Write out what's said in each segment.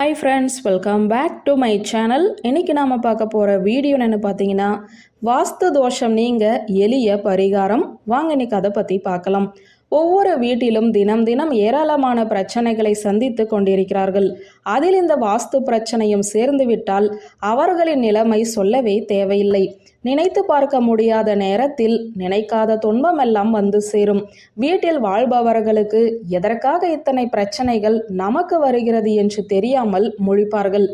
Hi friends, welcome back to my channel. இன்றைக்கி நாம் பார்க்க போகிற வீடியோ என்னென்னு பார்த்தீங்கன்னா, வாஸ்து தோஷம் நீங்கள் எளிய பரிகாரம். வாங்க இன்றைக்கி அதை பற்றி பார்க்கலாம். ஒவ்வொரு வீட்டிலும் தினம் தினம் ஏராளமான பிரச்சனைகளை சந்தித்து கொண்டிருக்கிறார்கள். அதில் இந்த வாஸ்து பிரச்சனையும் சேர்ந்து விட்டால் அவர்களின் நிலைமை சொல்லவே தேவையில்லை. நினைத்து பார்க்க முடியாத நேரத்தில் நினைக்காத துன்பமெல்லாம் வந்து சேரும். வீட்டில் வாழ்பவர்களுக்கு எதற்காக இத்தனை பிரச்சனைகள் நமக்கு வருகிறது என்று தெரியாமல் முழிப்பார்கள்.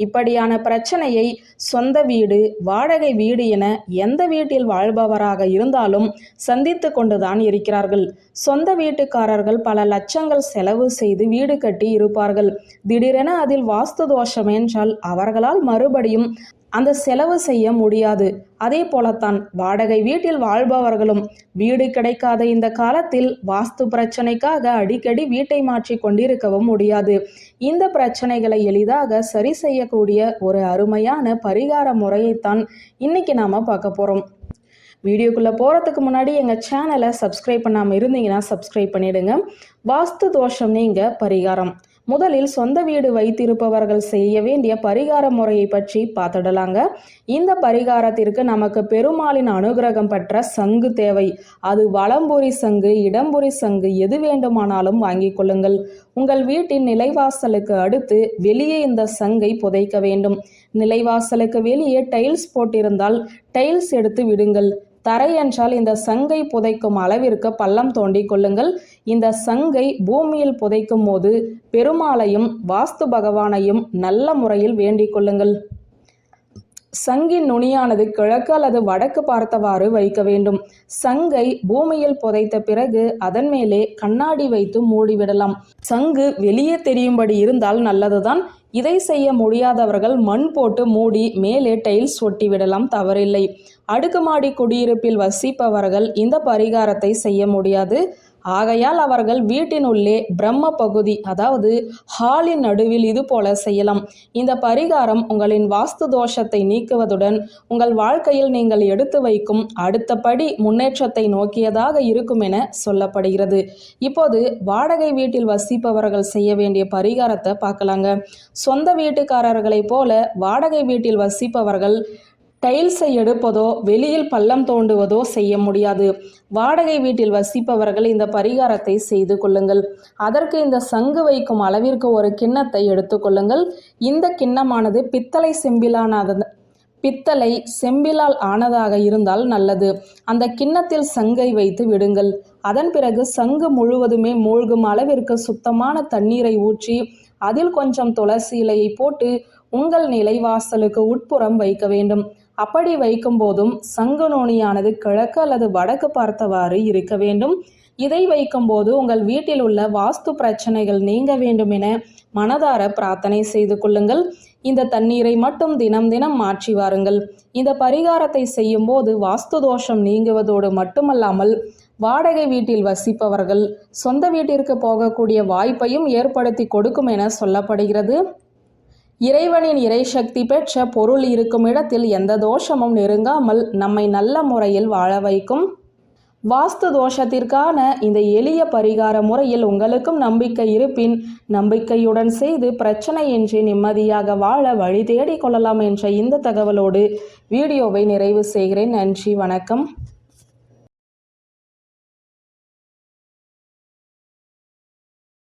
இப்படியான பிரச்சனையை சொந்த வீடு, வாடகை வீடு என எந்த வீட்டில் வாழ்பவராக இருந்தாலும் சந்தித்து கொண்டுதான் இருக்கிறார்கள். சொந்த வீட்டுக்காரர்கள் பல லட்சங்கள் செலவு செய்து வீடு கட்டி இருப்பார்கள். திடீரென அதில் வாஸ்து தோஷம் என்றால் அவர்களால் மறுபடியும் அந்த செலவு செய்ய முடியாது. அதே போலத்தான் வாடகை வீட்டில் வாழ்பவர்களும் வீடு கிடைக்காத இந்த காலத்தில் வாஸ்து பிரச்சனைக்காக அடிக்கடி வீட்டை மாற்றி கொண்டிருக்கவும் முடியாது. இந்த பிரச்சனைகளை எளிதாக சரி செய்யக்கூடிய ஒரு அருமையான பரிகார முறையைத்தான் இன்னைக்கு நாம பார்க்க போறோம். வீடியோக்குள்ளே போகிறதுக்கு முன்னாடி எங்கள் சேனலை சப்ஸ்கிரைப் பண்ணாமல் இருந்தீங்கன்னா சப்ஸ்கிரைப் பண்ணிடுங்க. வாஸ்து தோஷம் நீங்க பரிகாரம். முதலில் சொந்த வீடு வைத்திருப்பவர்கள் செய்ய வேண்டிய பரிகார முறையை பற்றி பார்த்துடலாங்க. இந்த பரிகாரத்திற்கு நமக்கு பெருமாளின் அனுகிரகம் பெற்ற சங்கு தேவை. அது வலம்புரி சங்கு, இடம்புரி சங்கு எது வேண்டுமானாலும் வாங்கிக் கொள்ளுங்கள். உங்கள் வீட்டின் நிலைவாசலுக்கு அடுத்து வெளியே இந்த சங்கை புதைக்க வேண்டும். நிலைவாசலுக்கு வெளியே டைல்ஸ் போட்டிருந்தால் டைல்ஸ் எடுத்து விடுங்கள். தரை என்றால் இந்த சங்கை புதைக்கும் அளவிற்கு பள்ளம் தோண்டி கொள்ளுங்கள். இந்த சங்கை பூமியில் புதைக்கும் போது பெருமாளையும் வாஸ்து பகவானையும் நல்ல முறையில் வேண்டிக் கொள்ளுங்கள். சங்கின் நுனியானது கிழக்கு அல்லது வடக்கு பார்த்தவாறு வைக்க வேண்டும். சங்கை பூமியில் புதைத்த பிறகு அதன் மேலே கண்ணாடி வைத்து மூடிவிடலாம். சங்கு வெளியே தெரியும்படி இருந்தால் நல்லதுதான். இதை செய்ய முடியாதவர்கள் மண் போட்டு மூடி மேலே டைல்ஸ் ஒட்டி விடலாம், தவறில்லை. அடுக்குமாடி குடியிருப்பில் வசிப்பவர்கள் இந்த பரிகாரத்தை செய்ய முடியாது. ஆகையால் அவர்கள் வீட்டின் உள்ளே பிரம்ம பகுதி, அதாவது ஹாலின் நடுவில் இது போல செய்யலாம். இந்த பரிகாரம் உங்களின் வாஸ்து தோஷத்தை நீக்குவதுடன் உங்கள் வாழ்க்கையில் நீங்கள் எடுத்து வைக்கும் அடுத்த படி முன்னேற்றத்தை நோக்கியதாக இருக்கும் என சொல்லப்படுகிறது. இப்போது வாடகை வீட்டில் வசிப்பவர்கள் செய்ய வேண்டிய பரிகாரத்தை பார்க்கலாங்க. சொந்த வீட்டுக்காரர்களை போல வாடகை வீட்டில் வசிப்பவர்கள் டைல்ஸை எடுப்பதோ வெளியில் பள்ளம் தோண்டுவதோ செய்ய முடியாது. வாடகை வீட்டில் வசிப்பவர்கள் இந்த பரிகாரத்தை செய்து கொள்ளுங்கள். அதற்கு இந்த சங்கு வைக்கும் அளவிற்கு ஒரு கிண்ணத்தை எடுத்துக்கொள்ளுங்கள். இந்த கிண்ணமானது பித்தளை செம்பிலால் ஆனதாக இருந்தால் நல்லது. அந்த கிண்ணத்தில் சங்கை வைத்து விடுங்கள். அதன் பிறகு சங்கு முழுவதுமே மூழ்கும் அளவிற்கு சுத்தமான தண்ணீரை ஊற்றி அதில் கொஞ்சம் துளசி இலையை போட்டு உங்கள் நிலைவாசலுக்கு உட்புறம் வைக்க வேண்டும். அப்படி வைக்கும் போதும் சங்கு நுனியானது கிழக்கு அல்லது வடக்கு பார்த்தவாறு இருக்க வேண்டும். இதை வைக்கும் போது உங்கள் வீட்டில் உள்ள வாஸ்து பிரச்சனைகள் நீங்க வேண்டும் என மனதார பிரார்த்தனை செய்து கொள்ளுங்கள். இந்த தண்ணீரை மட்டும் தினம் தினம் மாற்றி வாருங்கள். இந்த பரிகாரத்தை செய்யும் போது வாஸ்து தோஷம் நீங்குவதோடு மட்டுமல்லாமல் வாடகை வீட்டில் வசிப்பவர்கள் சொந்த வீட்டிற்கு போகக்கூடிய வாய்ப்பையும் ஏற்படுத்தி கொடுக்கும் என சொல்லப்படுகிறது. இறைவனின் இறை சக்தி பெற்ற பொருள் இருக்கும் இடத்தில் எந்த தோஷமும் நெருங்காமல் நம்மை நல்ல முறையில் வாழ வைக்கும். வாஸ்து தோஷத்திற்கான இந்த எளிய பரிகார முறையில் உங்களுக்கும் நம்பிக்கை இருப்பின் நம்பிக்கையுடன் செய்து பிரச்சனையின்றி நிம்மதியாக வாழ வழி தேடிக் கொள்ளலாம் என்ற இந்த தகவலோடு வீடியோவை நிறைவு செய்கிறேன். நன்றி, வணக்கம்.